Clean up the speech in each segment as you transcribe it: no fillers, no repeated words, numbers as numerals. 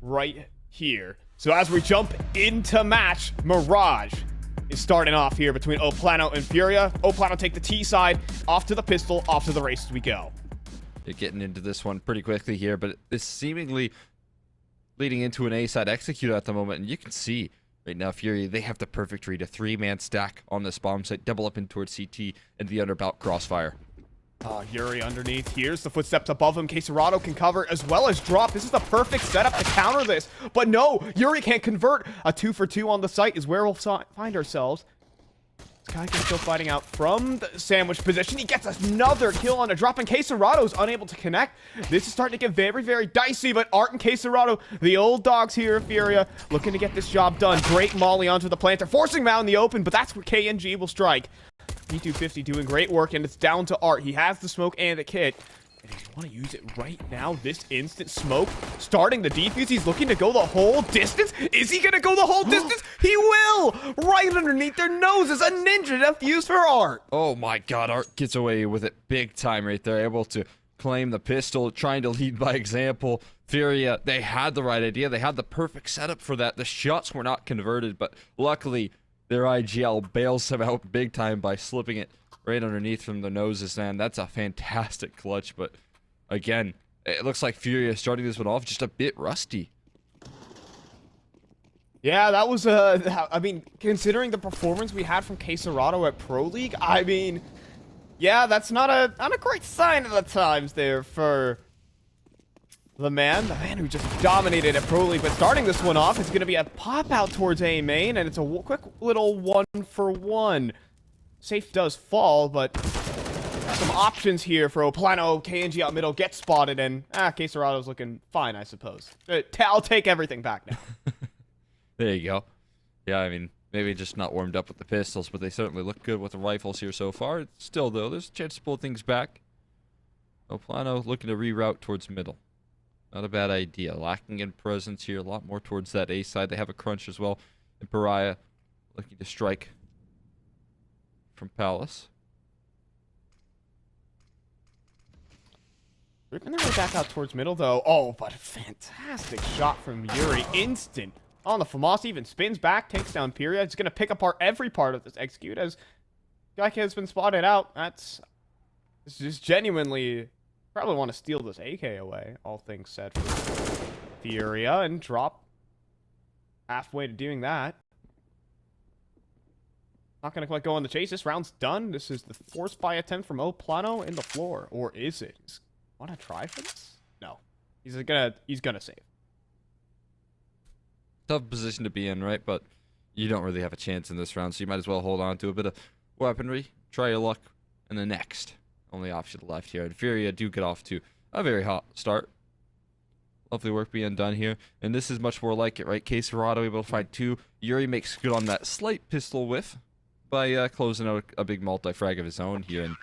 right here. So as we jump into match, Mirage is starting off here between PLANO and FURIA. PLANO take the T side, off to the pistol, off to the race as we go. You're getting into this one pretty quickly here, but it's seemingly leading into an A side execute at the moment, and you can see right now FURIA, they have the perfect read, a 3-man stack on this bomb site, double up in towards CT and the underbelt crossfire. Yuurih underneath. Here's the footsteps above him. kNgV can cover as well as drop. This is the perfect setup to counter this. But no, Yuurih can't convert. A 2-for-2 on the site is where we'll find ourselves. Skykin still fighting out from the sandwich position. He gets another kill on a drop, and kNgV is unable to connect. This is starting to get very, very dicey, but Art and kNgV, the old dogs here of FURIA, looking to get this job done. Great molly onto the planter, forcing him out in the open, but that's where KNG will strike. P250 doing great work, and it's down to Art. He has the smoke and the kit. And if you want to use it right now, this instant smoke, starting the defuse, he's looking to go the whole distance. Is he going to go the whole distance? He will! Right underneath their noses, a ninja defuse for Art. Oh my god, Art gets away with it big time right there, able to claim the pistol, trying to lead by example. FURIA, they had the right idea. They had the perfect setup for that. The shots were not converted, but luckily their IGL bails them out big time by slipping it right underneath from the noses, man. That's a fantastic clutch, but again, it looks like FURIA starting this one off just a bit rusty. Yeah, that was, I mean, considering the performance we had from kNgV at Pro League, I mean, yeah, that's not a great sign of the times there for the man who just dominated at Pro League. But starting this one off, it's going to be a pop out towards A main, and it's a quick little 1-for-1. Safe does fall, but some options here for PLANO. KNG out middle, gets spotted, and kNgV's looking fine, I suppose. I'll take everything back now. There you go. Yeah, I mean, maybe just not warmed up with the pistols, but they certainly look good with the rifles here so far. Still, though, there's a chance to pull things back. PLANO looking to reroute towards middle. Not a bad idea. Lacking in presence here, a lot more towards that A side. They have a crunch as well. And Pariah looking to strike from Palace. Ripping their way back out towards middle, though. Oh, but a fantastic shot from Yuurih. Instant on the FAMAS, even spins back, takes down Furia. It's going to pick apart every part of this execute as Geica has been spotted out. This is genuinely, probably want to steal this AK away, all things said, for FURIA, and drop halfway to doing that. Not going to quite go on the chase. This round's done. This is the force buy attempt from PLANO in the floor. Or is it? Want to try for this? No. He's gonna save. Tough position to be in, right? But you don't really have a chance in this round, so you might as well hold on to a bit of weaponry, try your luck, and the next only option left here. And FURIA do get off to a very hot start. Lovely work being done here, and this is much more like it, right? kNgV able to find 2. Yuurih makes good on that slight pistol whiff by closing out a big multi-frag of his own here, and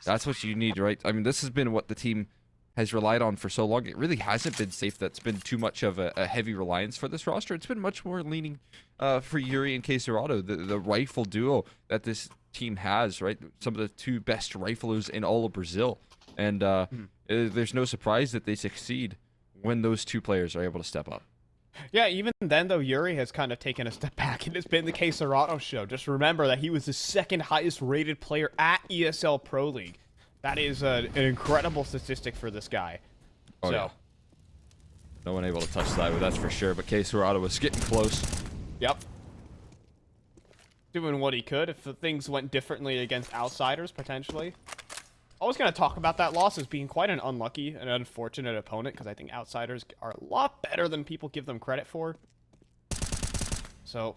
that's what you need, right? I mean, this has been what the team has relied on for so long. It really hasn't been safe. That's been too much of a heavy reliance for this roster. It's been much more leaning for Yuurih and kNgV, the rifle duo that this team has, right? Some of the 2 best riflers in all of Brazil. And there's no surprise that they succeed when those 2 players are able to step up. Yeah, even then, though, Yuurih has kind of taken a step back, and it's been the kNgV show. Just remember that he was the 2nd highest rated player at ESL Pro League. That is an incredible statistic for this guy. Oh, yeah. No one able to touch that, that's for sure. But kNgV was getting close. Yep. Doing what he could. If things went differently against outsiders, potentially. Always going to talk about that loss as being quite an unlucky and unfortunate opponent, because I think outsiders are a lot better than people give them credit for. So,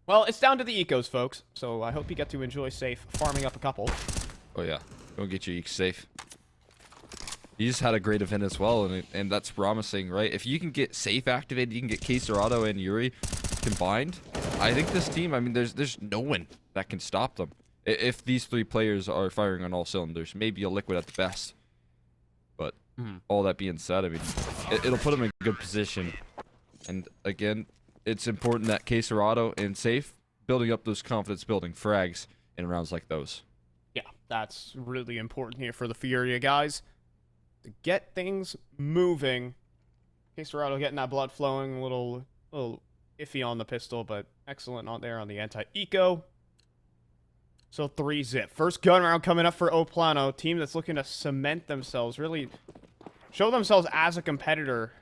well, it's down to the ecos, folks. So I hope you get to enjoy safe farming up a couple. Oh, yeah. Go get your eeks safe. He's had a great event as well, and that's promising, right? If you can get safe activated, you can get kNgV and Yuurih combined. I think this team, I mean, there's no one that can stop them. If these 3 players are firing on all cylinders, maybe a liquid at the best. But all that being said, I mean, it'll put them in a good position. And again, it's important that kNgV and Safe building up those confidence-building frags in rounds like those. Yeah, that's really important here for the FURIA guys. To get things moving kSGO getting that blood flowing, a little iffy on the pistol, but excellent on there on the anti-eco. So 3-zip. First gun round coming up for PLANO, team that's looking to cement themselves, really show themselves as a competitor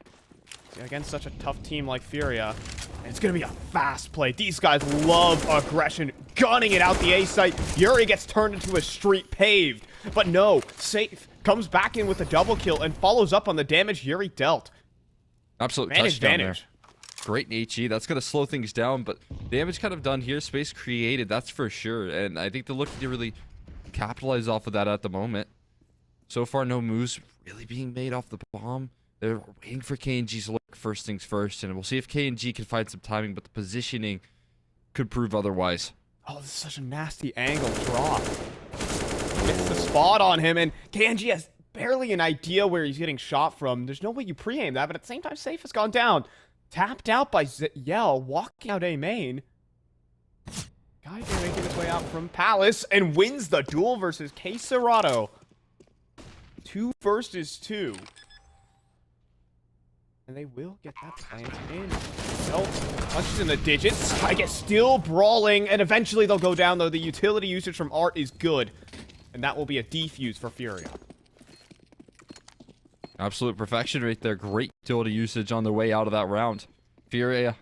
against such a tough team like FURIA. And it's going to be a fast play. These guys love aggression, gunning it out the A site. yuurih gets turned into a street paved, but no, safe. Comes back in with a double kill and follows up on the damage yuurih dealt. Absolute touchdown there. Great HE. That's going to slow things down, but damage kind of done here. Space created, that's for sure. And I think they're looking to really capitalize off of that at the moment. So far, no moves really being made off the bomb. They're waiting for kNgV to look first things first, and we'll see if kNgV can find some timing, but the positioning could prove otherwise. Oh, this is such a nasty angle drop. It's the spot on him, and kNgV has barely an idea where he's getting shot from. There's no way you pre-aim that, but at the same time, Safe has gone down. Tapped out by Yell, walking out A main. kNgV making his way out from Palace and wins the duel versus kSGO. 2 versus 2. And they will get that plant in. Nope. Punches in the digits. I guess still brawling, and eventually they'll go down, though. The utility usage from Art is good. And that will be a defuse for FURIA. Absolute perfection right there. Great utility usage on their way out of that round. FURIA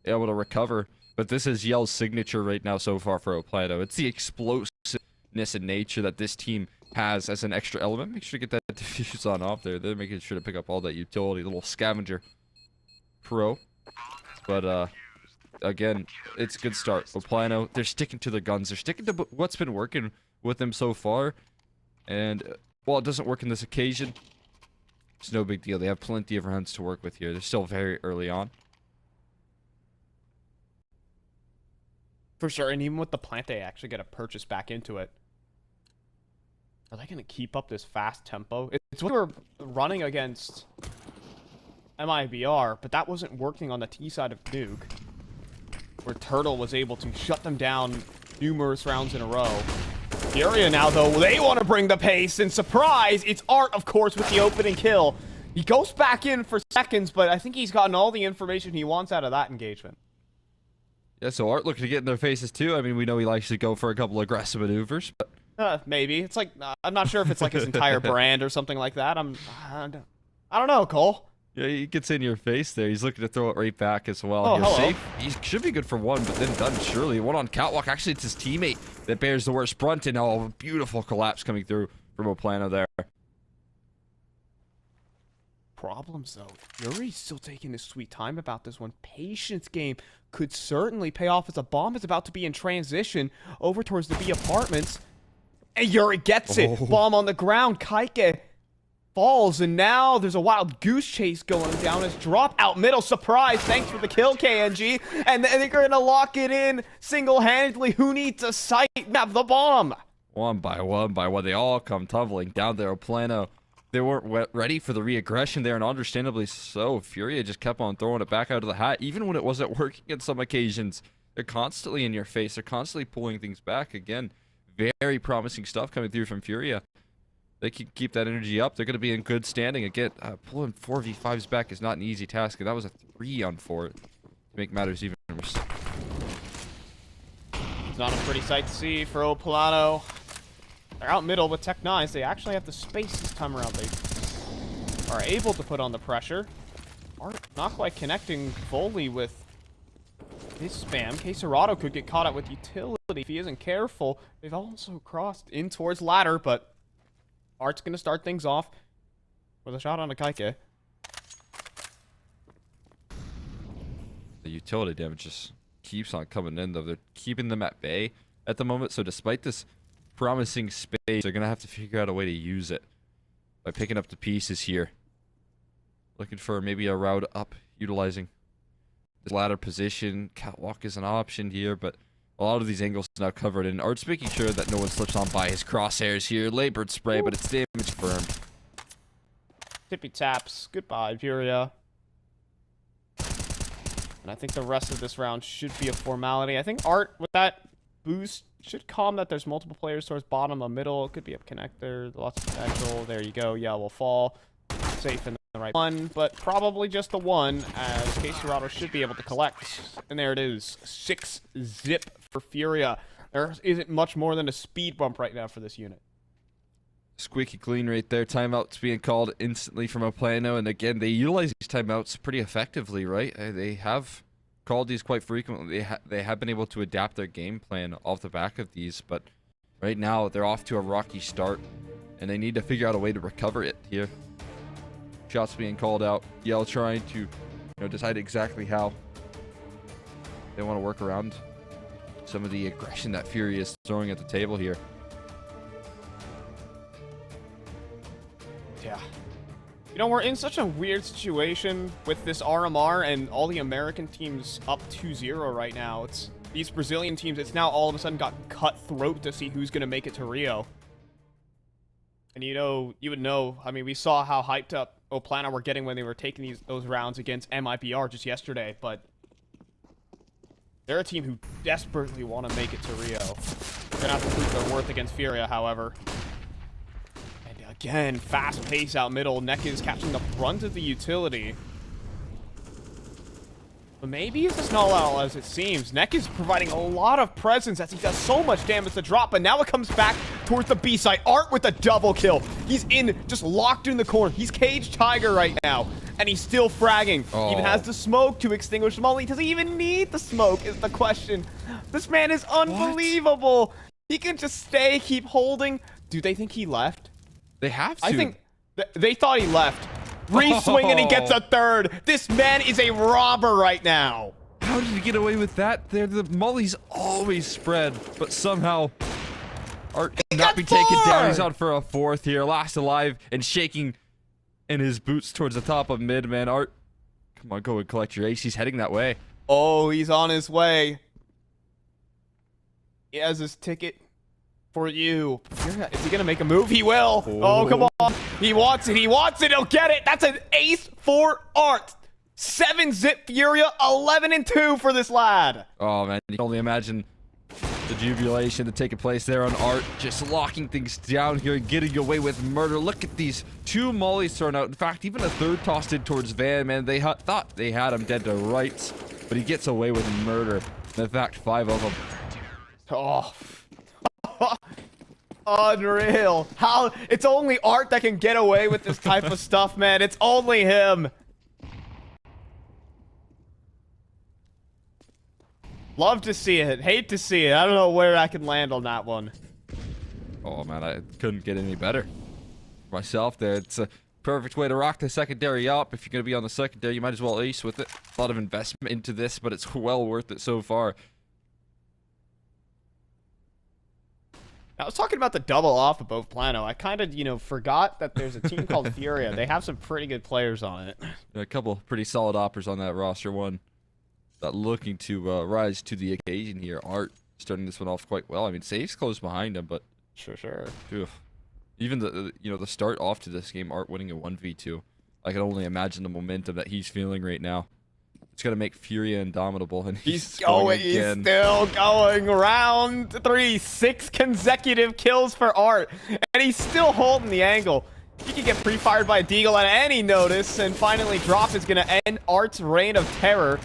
able to recover. But this is Yell's signature right now so far for PLANO. It's the explosiveness and nature that this team has as an extra element. Make sure to get that diffuse on off there. They're making sure to pick up all that utility. Little scavenger pro. But again, it's a good start. PLANO, they're sticking to their guns. They're sticking to what's been working with them so far. And while it doesn't work in this occasion, it's no big deal. They have plenty of rounds to work with here. They're still very early on. For sure, and even with the plant, they actually get a purchase back into it. Are they going to keep up this fast tempo? It's what we were running against MIBR, but that wasn't working on the T side of Nuke, where Turtle was able to shut them down numerous rounds in a row. FURIA now, though, they want to bring the pace, and surprise, it's Art, of course, with the opening kill. He goes back in for seconds, but I think he's gotten all the information he wants out of that engagement. Yeah, so Art looking to get in their faces, too. I mean, we know he likes to go for a couple aggressive maneuvers, but... maybe. It's like, I'm not sure if it's like his entire brand or something like that. I don't know, Cole. Yeah, he gets in your face there. He's looking to throw it right back as well. Oh, hello. Safe. He should be good for one, but then done surely. One on catwalk. Actually, it's his teammate that bears the worst brunt, and oh, beautiful collapse coming through from PLANO there. Problems, though. yuurih's still taking his sweet time about this one. Patience game could certainly pay off as a bomb is about to be in transition over towards the B apartments. And yuurih gets it. Oh. Bomb on the ground. kNgV falls, and now there's a wild goose chase going down as drop out middle. Surprise. Thanks for the kill, kNgV. And they're going to lock it in single-handedly. Who needs a sight map the bomb? One by one, they all come tumbling down there. PLANO, they weren't ready for the re-aggression there, and understandably so. FURIA just kept on throwing it back out of the hat, even when it wasn't working on some occasions. They're constantly in your face. They're constantly pulling things back. Again, very promising stuff coming through from FURIA. They can keep that energy up. They're going to be in good standing. Again, pulling 4v5s back is not an easy task, and that was a 3 on 4 to make matters even worse. It's not a pretty sight to see for PLANO. They're out middle with Tech9s. They actually have the space this time around. They are able to put on the pressure. Art not quite connecting fully with his spam. kSGO could get caught up with utility if he isn't careful. They've also crossed in towards ladder, but Art's going to start things off with a shot on a kNgV. The utility damage just keeps on coming in, though. They're keeping them at bay at the moment, so despite this promising space, they're going to have to figure out a way to use it by picking up the pieces here. Looking for maybe a route up, utilizing this ladder position. Catwalk is an option here, but a lot of these angles are now covered, and Art's making sure that no one slips on by his crosshairs here. Labored spray, but it's damage confirmed. Tippy taps. Goodbye, FURIA. And I think the rest of this round should be a formality. I think Art, with that boost, should calm that there's multiple players towards bottom or middle. It could be a connector. Lots of potential. There you go. Yeah, will fall. Safe in the right one, but probably just the one, as kCROTO should be able to collect. And there it is, 6 zip for FURIA. There isn't much more than a speed bump right now for this unit. Squeaky clean right there. Timeouts being called instantly from a PLANO, and again, they utilize these timeouts pretty effectively, right? They have called these quite frequently. They have been able to adapt their game plan off the back of these, but right now they're off to a rocky start, and they need to figure out a way to recover it here. Shots being called out. Yell trying to, decide exactly how they want to work around some of the aggression that FURIA is throwing at the table here. Yeah. We're in such a weird situation with this RMR and all the American teams up 2-0 right now. It's these Brazilian teams, it's now all of a sudden got cutthroat to see who's going to make it to Rio. And you would know, I mean, we saw how hyped up PLANO were getting when they were taking those rounds against MIPR just yesterday, but they're a team who desperately want to make it to Rio. They're going to have to prove their worth against FURIA, however. Again, fast pace out middle. Neck is catching the front of the utility. But maybe it's just not all as it seems. Neck is providing a lot of presence as he does so much damage to drop, but now it comes back towards the B side. Art with a double kill. He's just locked in the corner. He's Cage Tiger right now, and he's still fragging. Oh. Even has the smoke to extinguish them all. Does he even need the smoke is the question. This man is unbelievable. What? He can just stay, keep holding. Do they think he left? They have to. I think they thought he left. Re-swing and he gets a third. This man is a robber right now. How did he get away with that? The molly's always spread, but somehow Art cannot be taken down. He's out for a fourth here. Last alive and shaking in his boots towards the top of mid, man. Art, come on, go and collect your ace. He's heading that way. Oh, he's on his way. He has his ticket for you. Is he gonna make a move? He will. Oh, come on. He wants it. He wants it. He'll get it. That's an ace for Art. 7 zip FURIA, 11-2 for this lad. Oh man, you can only imagine the jubilation to take place there on Art, just locking things down here and getting away with murder. Look at these 2 mollies thrown out. In fact, even a third tossed in towards Van. Man, they thought they had him dead to rights, but he gets away with murder. In fact, 5 of them. Oh. Unreal. How it's only Art that can get away with this type of stuff, man. It's only him. Love to see it. Hate to see it. I don't know where I can land on that one. Oh man, I couldn't get any better myself there. It's a perfect way to rock the secondary up. If you're going to be on the secondary, you might as well ace with it. A lot of investment into this, but it's well worth it so far. I was talking about the double off of both PLANO. I kind of, forgot that there's a team called FURIA. They have some pretty good players on it. A couple pretty solid oppers on that roster. One that looking to rise to the occasion here. Art starting this one off quite well. I mean, Safe's close behind him, but Sure. Even the start off to this game, Art winning a 1v2. I can only imagine the momentum that he's feeling right now. It's gonna make FURIA indomitable, and he's going again. He's still going. Round 3, 6 consecutive kills for Art, and he's still holding the angle. He can get pre-fired by a deagle at any notice, and finally drop is gonna end Art's reign of terror.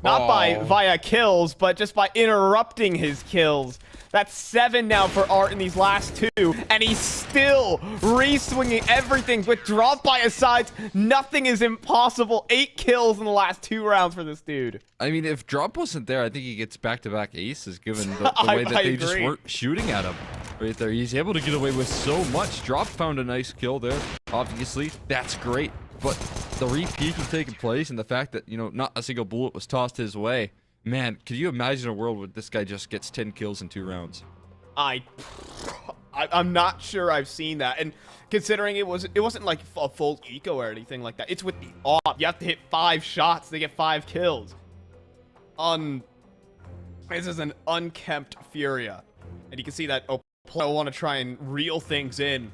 Not via kills, but just by interrupting his kills. That's 7 now for Art in these last 2, and he's still re-swinging everything with drop by his sides. Nothing is impossible. 8 kills in the last 2 rounds for this dude. I mean, if drop wasn't there, I think he gets back-to-back aces, given the way that they just weren't shooting at him right there. He's able to get away with so much. Drop found a nice kill there, obviously. That's great, but the re-peeking taking place and the fact that, not a single bullet was tossed his way. Man, could you imagine a world where this guy just gets 10 kills in 2 rounds? I'm not sure I've seen that. And considering it wasn't like a full eco or anything like that. It's with the op. You have to hit 5 shots to get 5 kills. This is an unkempt FURIA. And you can see that PLANO want to try and reel things in.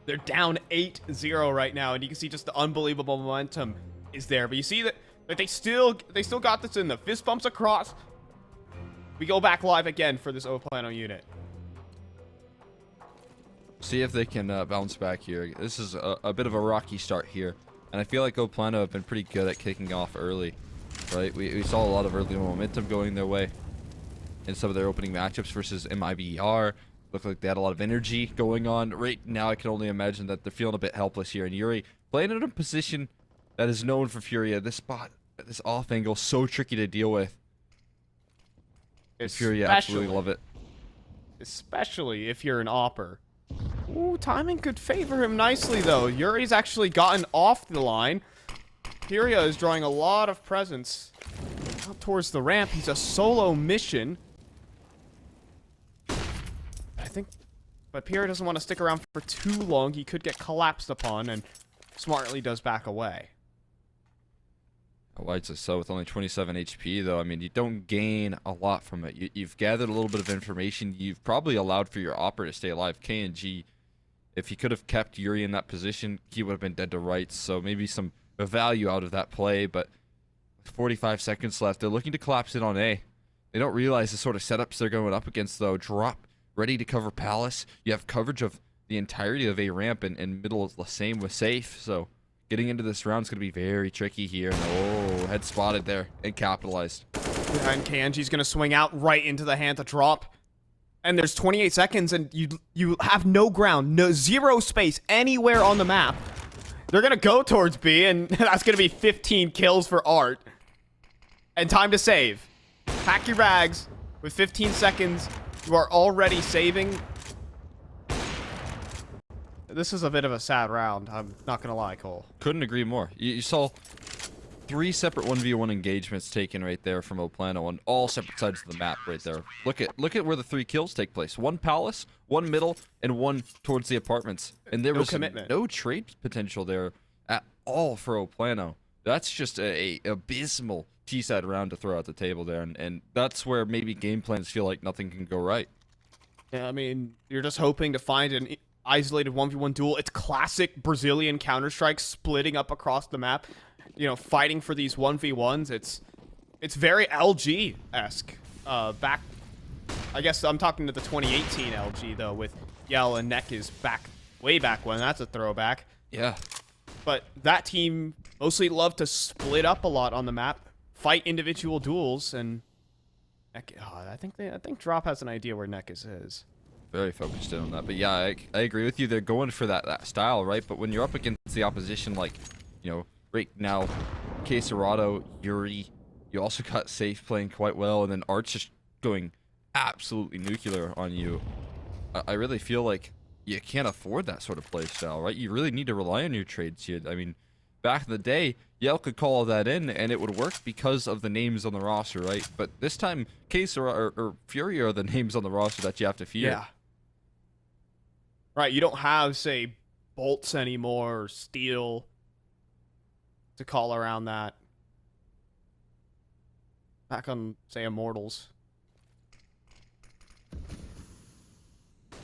They're down 8-0 right now, and you can see just the unbelievable momentum is there. But you see that they still got this in the fist bumps across. We go back live again for this PLANO unit. See if they can bounce back here. This is a bit of a rocky start here And I feel like PLANO have been pretty good at kicking off early, right? We saw a lot of early momentum going their way in some of their opening matchups versus MIBR. Looked like they had a lot of energy going on. Right now, I can only imagine that they're feeling a bit helpless here. And yuurih playing in a position that is known for FURIA. This spot, this off angle, so tricky to deal with. FURIA absolutely love it. Especially if you're an opper. Ooh, timing could favor him nicely, though. yuurih's actually gotten off the line. FURIA is drawing a lot of presence out towards the ramp. He's a solo mission. I think... But FURIA doesn't want to stick around for too long. He could get collapsed upon, and smartly does back away. White's a so with only 27 HP, though. I mean, you don't gain a lot from it. You've gathered a little bit of information. You've probably allowed for your opera to stay alive. kNgV, if he could have kept yuurih in that position, he would have been dead to rights. So maybe some value out of that play. But with 45 seconds left, they're looking to collapse in on A. They don't realize the sort of setups they're going up against, though. Drop, ready to cover Palace. You have coverage of the entirety of A ramp, and middle is the same with safe. So getting into this round is going to be very tricky here. Oh, head spotted there and capitalized. Yeah, and kNgV's going to swing out right into the hand to drop. And there's 28 seconds, and you have no ground, zero space anywhere on the map. They're going to go towards B, and that's going to be 15 kills for Art. And time to save. Pack your bags. With 15 seconds, you are already saving. This is a bit of a sad round, I'm not going to lie, Cole. Couldn't agree more. You saw 3 separate 1v1 engagements taken right there from PLANO on all separate sides of the map right there. Look at where the 3 kills take place. 1 Palace, 1 middle, and 1 towards the apartments. And there was no trade potential there at all for PLANO. That's just a abysmal T-side round to throw out the table there. And that's where maybe game plans feel like nothing can go right. Yeah, I mean, you're just hoping to find an isolated 1v1 duel. It's classic Brazilian Counter-Strike, splitting up across the map. You know, fighting for these 1v1s. It's very LG-esque. Back, I guess I'm talking to the 2018 LG, though, with Yell and Neck is back, way back when. That's a throwback. Yeah. But that team mostly loved to split up a lot on the map, fight individual duels, and Neck, I think Drop has an idea where Neck is. Very focused in on that. But yeah, I agree with you. They're going for that style, right? But when you're up against the opposition, like, you know, right now, kSGO, yuurih, you also got Safe playing quite well, and then Art's just going absolutely nuclear on you. I really feel like you can't afford that sort of play style, right? You really need to rely on your trades here. I mean, back in the day, Yell could call that in, and it would work because of the names on the roster, right? But this time, kSGO or FURIA are the names on the roster that you have to fear. Yeah. Right, you don't have, say, Bolts anymore, or Steel to call around that. Back on, say, Immortals.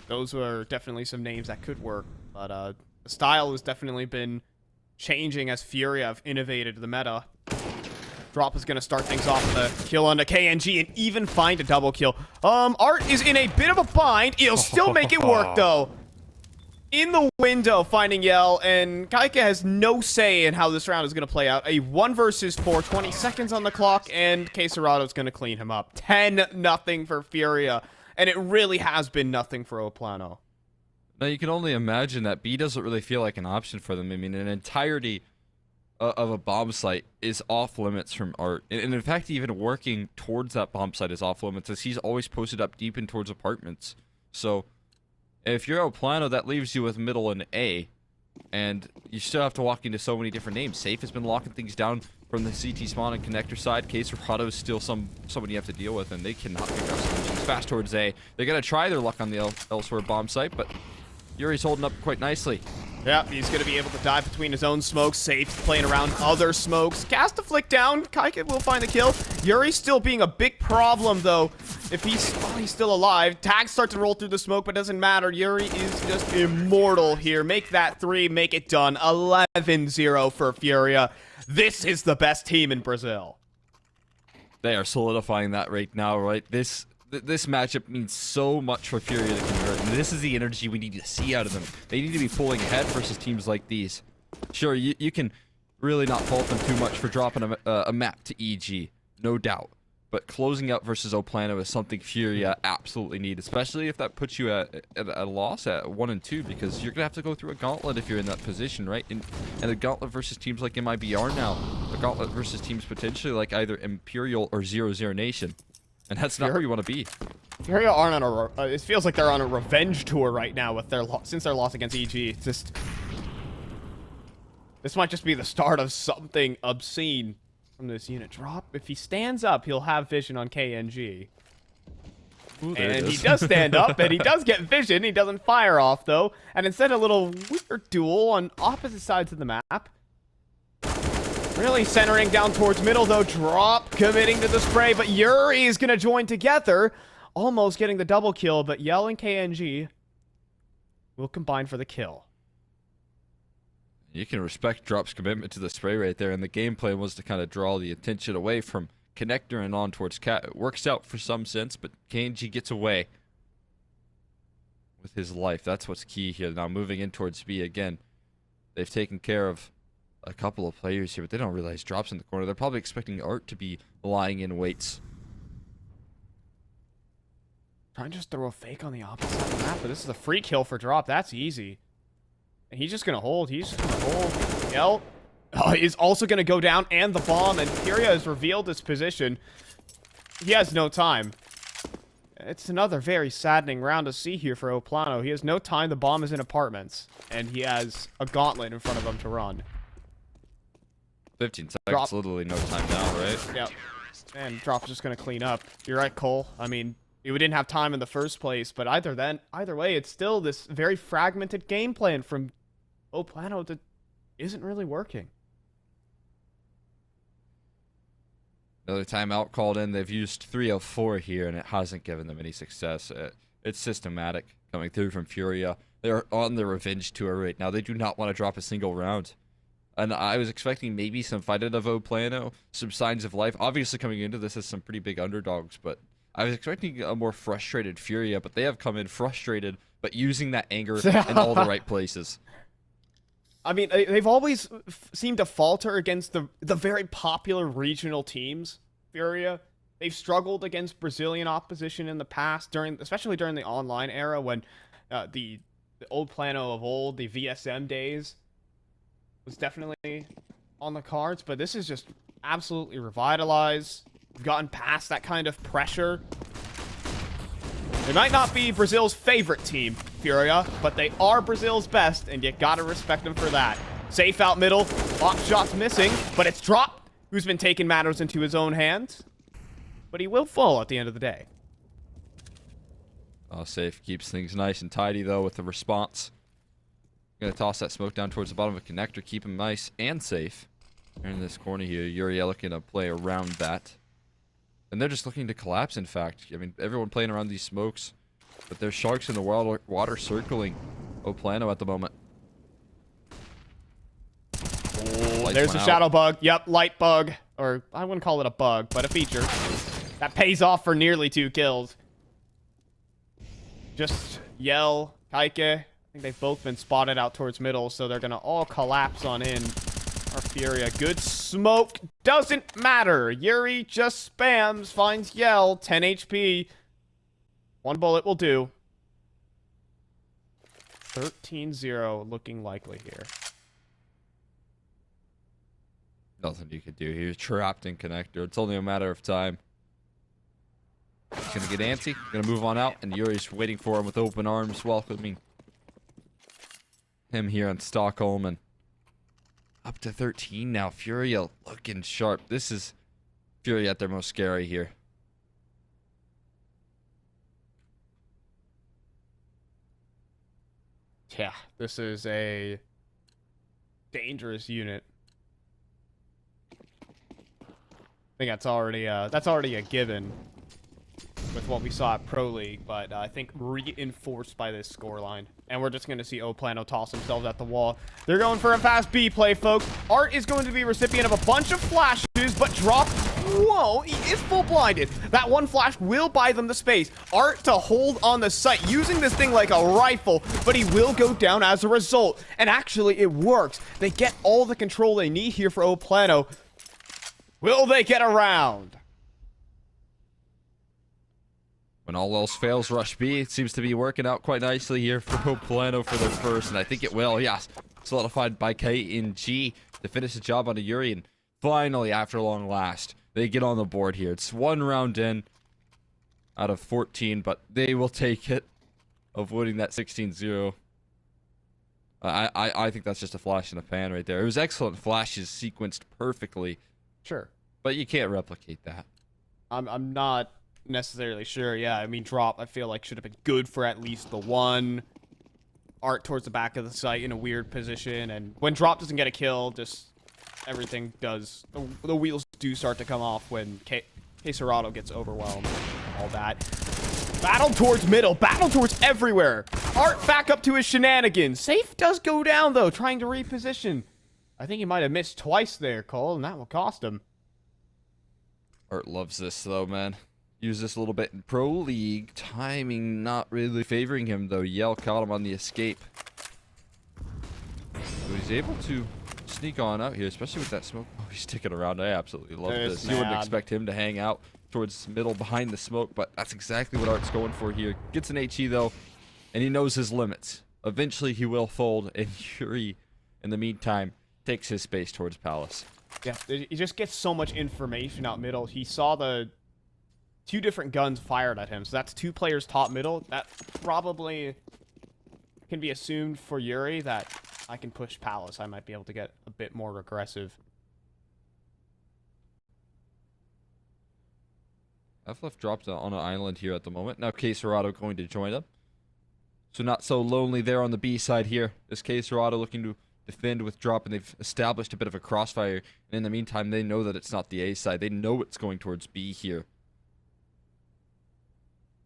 Those were definitely some names that could work, but the style has definitely been changing as FURIA have innovated the meta. Drop is going to start things off with a kill onto kNgV and even find a double kill. Art is in a bit of a bind. He'll still make it work, though. In the window, finding Yell, and kNgV has no say in how this round is going to play out. A 1 versus 4, 20 seconds on the clock, and kSGO is going to clean him up. 10-0 for FURIA, and it really has been nothing for PLANO. Now, you can only imagine that B doesn't really feel like an option for them. I mean, an entirety of a bomb site is off limits from Art. And in fact, even working towards that bomb site is off limits, as he's always posted up deep in towards apartments. So if you're PLANO, that leaves you with middle and A, and you still have to walk into so many different names. Safe has been locking things down from the CT spawn and connector side. kSGO is still somebody you have to deal with, and they cannot pick up solutions. Fast towards A. They're going to try their luck on the elsewhere bomb site, but yuurih's holding up quite nicely. Yeah, he's going to be able to dive between his own smokes. Safe playing around other smokes. Cast a flick down. kNgV will find the kill. yuurih still being a big problem, though. If he's still alive. Tags start to roll through the smoke, but doesn't matter. yuurih is just immortal here. Make that 3. Make it done. 11-0 for FURIA. This is the best team in Brazil. They are solidifying that right now, right? This matchup means so much for FURIA to convert, and this is the energy we need to see out of them. They need to be pulling ahead versus teams like these. Sure, you can really not fault them too much for dropping a map to EG, no doubt. But closing out versus Oplano is something FURIA absolutely need, especially if that puts you at a loss at 1 and 2, because you're gonna have to go through a gauntlet if you're in that position, right? And a gauntlet versus teams like MIBR now, a gauntlet versus teams potentially like either Imperial or 00 Nation, and that's not where you want to be. FURIA aren't on a. It feels like they're on a revenge tour right now with their since their loss against EG. It's just this might just be the start of something obscene from this unit. Drop. If he stands up, he'll have vision on kNgV. Ooh, and he does stand up, and he does get vision. He doesn't fire off, though. And instead, a little weird duel on opposite sides of the map. Really centering down towards middle, though. Drop committing to the spray, but yuurih is going to join together. Almost getting the double kill, but Yell and kNgV will combine for the kill. You can respect Drop's commitment to the spray right there, and the game plan was to kind of draw the attention away from Connector and on towards Cat. It works out for some sense, but kNgV gets away with his life. That's what's key here. Now moving in towards B again. They've taken care of a couple of players here, but they don't realize Drop's in the corner. They're probably expecting Art to be lying in weights. Trying to just throw a fake on the opposite side of the map, but this is a free kill for Drop. That's easy. And he's just going to hold. He's just going to hold. Yell is also going to go down, and the bomb. And FURIA has revealed his position. He has no time. It's another very saddening round to see here for Oplano. He has no time. The bomb is in apartments. And he has a gauntlet in front of him to run. 15 seconds, Drop. literally no time now, right? Yep. And Drop's just going to clean up. You're right, Cole. I mean, we didn't have time in the first place, but either way, it's still this very fragmented game plan from Oplano that isn't really working. Another timeout called in. They've used 3 of 4 here, and it hasn't given them any success. It's systematic coming through from FURIA. They're on the revenge tour right now. They do not want to drop a single round. And I was expecting maybe some fight out of Oplano, some signs of life. Obviously, coming into this as some pretty big underdogs, but I was expecting a more frustrated FURIA, but they have come in frustrated, but using that anger in all the right places. I mean, they've always seemed to falter against the very popular regional teams, FURIA. They've struggled against Brazilian opposition in the past, especially during the online era when the old Plano of old, the VSM days, was definitely on the cards. But this is just absolutely revitalized. We've gotten past that kind of pressure. They might not be Brazil's favorite team, FURIA, but they are Brazil's best, and you gotta respect them for that. Safe out middle, box shots missing, but it's Drop who's been taking matters into his own hands. But he will fall at the end of the day. Oh, Safe keeps things nice and tidy, though, with the response. Gonna toss that smoke down towards the bottom of Connector, keep him nice and safe. They're in this corner here. yuurih looking to play around that. And they're just looking to collapse, in fact. I mean, everyone playing around these smokes. But there's sharks in the water circling Oplano at the moment. Oh, there's a shadow bug. Yep, light bug. Or, I wouldn't call it a bug, but a feature. That pays off for nearly 2 kills. Just Yell, Kaike. I think they've both been spotted out towards middle, so they're going to all collapse on in. Our FURIA. Good smoke. Doesn't matter. yuurih just spams. Finds Yell. 10 HP. 1 bullet will do. 13-0 looking likely here. Nothing you could do. He was trapped in Connector. It's only a matter of time. He's going to get antsy. Going to move on out. And yuurih's waiting for him with open arms, welcoming him here in Stockholm. And up to 13 now. FURIA looking sharp. This is FURIA at their most scary here. Yeah, this is a dangerous unit. I think that's already a given with what we saw at Pro League, but I think reinforced by this scoreline. And we're just going to see Oplano toss themselves at the wall. They're going for a fast B play, folks. Art is going to be recipient of a bunch of flashes, but Drop Whoa, he is full blinded. That one flash will buy them the space. Art to hold on the site, using this thing like a rifle, but he will go down as a result. And actually, it works. They get all the control they need here for PLANO. Will they get around? When all else fails, rush B. It seems to be working out quite nicely here for PLANO for their first, and I think it will. Yes, solidified by kNgV to finish the job on a yuurih, and finally, after long last, they get on the board here. It's one round in out of 14, but they will take it, avoiding that 16-0. I think that's just a flash in the pan right there. It was excellent flashes, sequenced perfectly. Sure. But you can't replicate that. I'm not necessarily sure. Yeah, I mean, drop, I feel like, should have been good for at least the one. Art towards the back of the site in a weird position, and when drop doesn't get a kill, just everything does. The wheels do start to come off when kSGO gets overwhelmed. All that. Battle towards middle. Battle towards everywhere. Art back up to his shenanigans. Safe does go down, though, trying to reposition. I think he might have missed twice there, Cole, and that will cost him. Art loves this, though, man. Use this a little bit in Pro League. Timing not really favoring him, though. Yell caught him on the escape. So he's able to sneak on out here, especially with that smoke. Oh, he's sticking around. I absolutely love this. You wouldn't expect him to hang out towards middle behind the smoke, but that's exactly what Art's going for here. Gets an HE, though, and he knows his limits. Eventually, he will fold, and yuurih, in the meantime, takes his space towards Palace. Yeah, he just gets so much information out middle. He saw the 2 different guns fired at him, so that's 2 players top middle. That probably can be assumed for yuurih that I can push Palace. I might be able to get a bit more aggressive. F-Left dropped on an island here at the moment. Now kSGO going to join them. So not so lonely there on the B side here. Is kSGO looking to defend with drop, and they've established a bit of a crossfire. And in the meantime, they know that it's not the A side. They know it's going towards B here.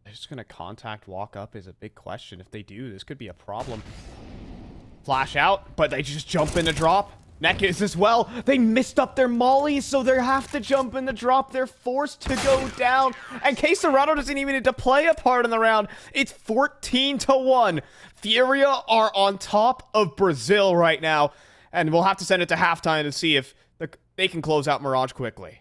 They're just going to contact walk up is a big question. If they do, this could be a problem. Flash out, but they just jump in the drop. Neck is as well. They missed up their mollies, so they have to jump in the drop. They're forced to go down. And kSGO doesn't even need to play a part in the round. It's 14-1. FURIA are on top of Brazil right now. And we'll have to send it to halftime to see if they can close out Mirage quickly.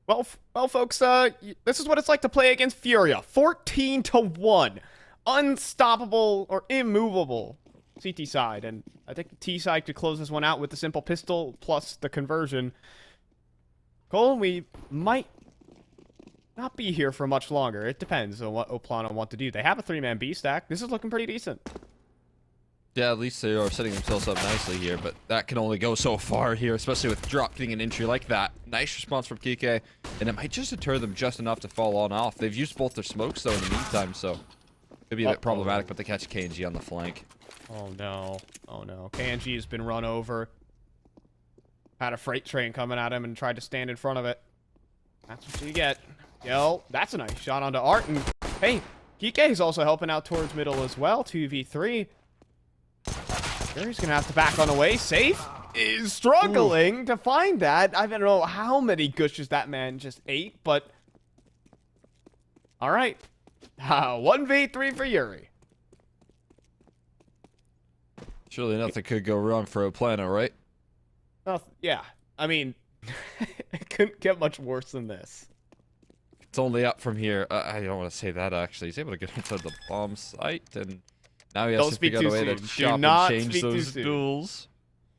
Well, folks, this is what it's like to play against Furia. 14-1. Unstoppable or immovable CT side. And I think the T side could close this one out with the simple pistol plus the conversion. Cole, we might not be here for much longer. It depends on what PLANO want to do. They have a 3-man B stack. This is looking pretty decent. Yeah, at least they are setting themselves up nicely here, but that can only go so far here, especially with Drop getting an entry like that. Nice response from kNgV, and it might just deter them just enough to fall on off. They've used both their smokes, though, in the meantime, so could be a bit problematic, but they catch kNgV on the flank. Oh, no. Oh, no. kNgV has been run over. Had a freight train coming at him and tried to stand in front of it. That's what you get. Yo, that's a nice shot onto Art, and hey, kNgV is also helping out towards middle as well, 2v3. He's gonna have to back on away. Safe is struggling to find that. I don't know how many gushes that man just ate, but all right. 1v3 for yuurih. Surely nothing could go wrong for PLANO, right? Yeah, I mean, it couldn't get much worse than this. It's only up from here. I don't want to say that, actually. He's able to get into the bomb site, and now he has to figure out a way to chop and change those duels.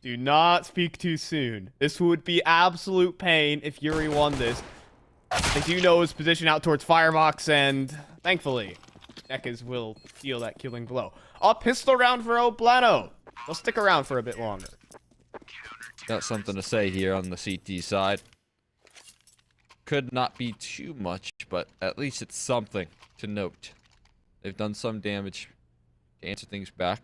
Do not speak too soon. This would be absolute pain if yuurih won this. They do know his position out towards Firebox, and thankfully, kNgV will deal that killing blow. A pistol round for PLANO. They'll stick around for a bit longer. Got something to say here on the CT side. Could not be too much, but at least it's something to note. They've done some damage to answer things back.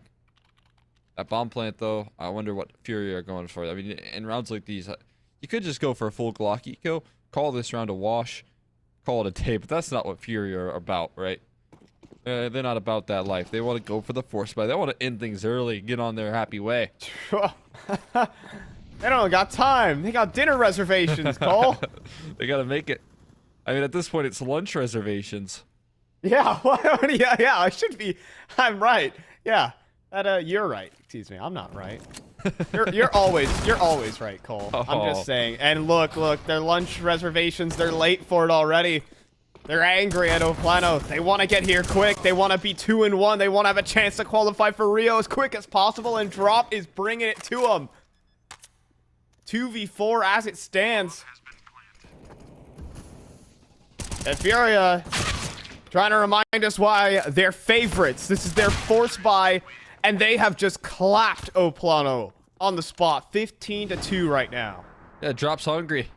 At bomb plant, though, I wonder what FURIA are going for. I mean, in rounds like these, you could just go for a full Glock eco, call this round a wash, call it a day, but that's not what FURIA are about, right? They're not about that life. They want to go for the force buy. They want to end things early, get on their happy way. They don't got time. They got dinner reservations, Cole. They got to make it. I mean, at this point, it's lunch reservations. Yeah, yeah, I should be. I'm right. Yeah, you're right. Excuse me, I'm not right. You're always right, Cole. Oh. I'm just saying. And look, their lunch reservations. They're late for it already. They're angry at PLANO. They want to get here quick. They want to be 2-1. They want to have a chance to qualify for Rio as quick as possible. And Drop is bringing it to them. 2v4 as it stands. And FURIA trying to remind us why they're favorites. This is their force buy, and they have just clapped PLANO on the spot. 15-2 right now. Yeah, Drop's hungry.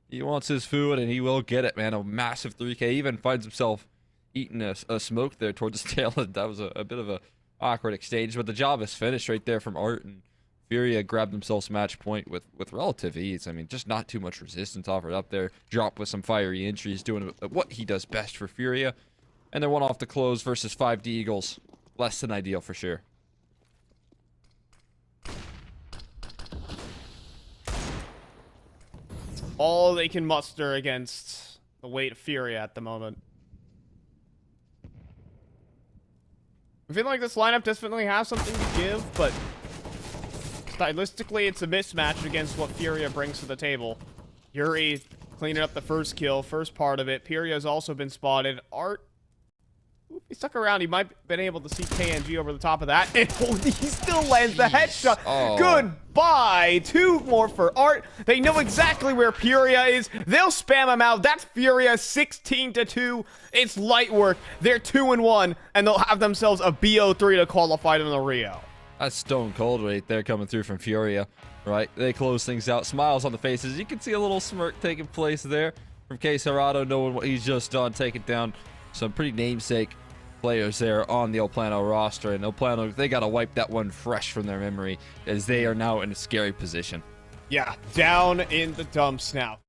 He wants his food, and he will get it, man. A massive 3K. He even finds himself eating a smoke there towards his tail end. That was a bit of a awkward exchange, but the job is finished right there from Art, and FURIA grabbed themselves match point with relative ease. I mean, just not too much resistance offered up there. Drop with some fiery entries, doing what he does best for FURIA. And they're one off the close versus 5D Eagles. Less than ideal for sure. All they can muster against the weight of FURIA at the moment. I feel like this lineup definitely has something to give, but stylistically, it's a mismatch against what FURIA brings to the table. yuurih cleaning up the first kill, first part of it. FURIA has also been spotted. Art, he stuck around. He might have been able to see kNgV over the top of that. And he still lands the headshot. Oh. Goodbye. 2 more for Art. They know exactly where FURIA is. They'll spam him out. That's FURIA 16-2. It's light work. They're 2-1, and they'll have themselves a BO3 to qualify to the Rio. That's stone cold right there coming through from FURIA, right? They close things out. Smiles on the faces. You can see a little smirk taking place there from kSGO, knowing what he's just done, taking down some pretty namesake players there on the PLANO roster. And PLANO, they got to wipe that one fresh from their memory, as they are now in a scary position. Yeah, down in the dumps now.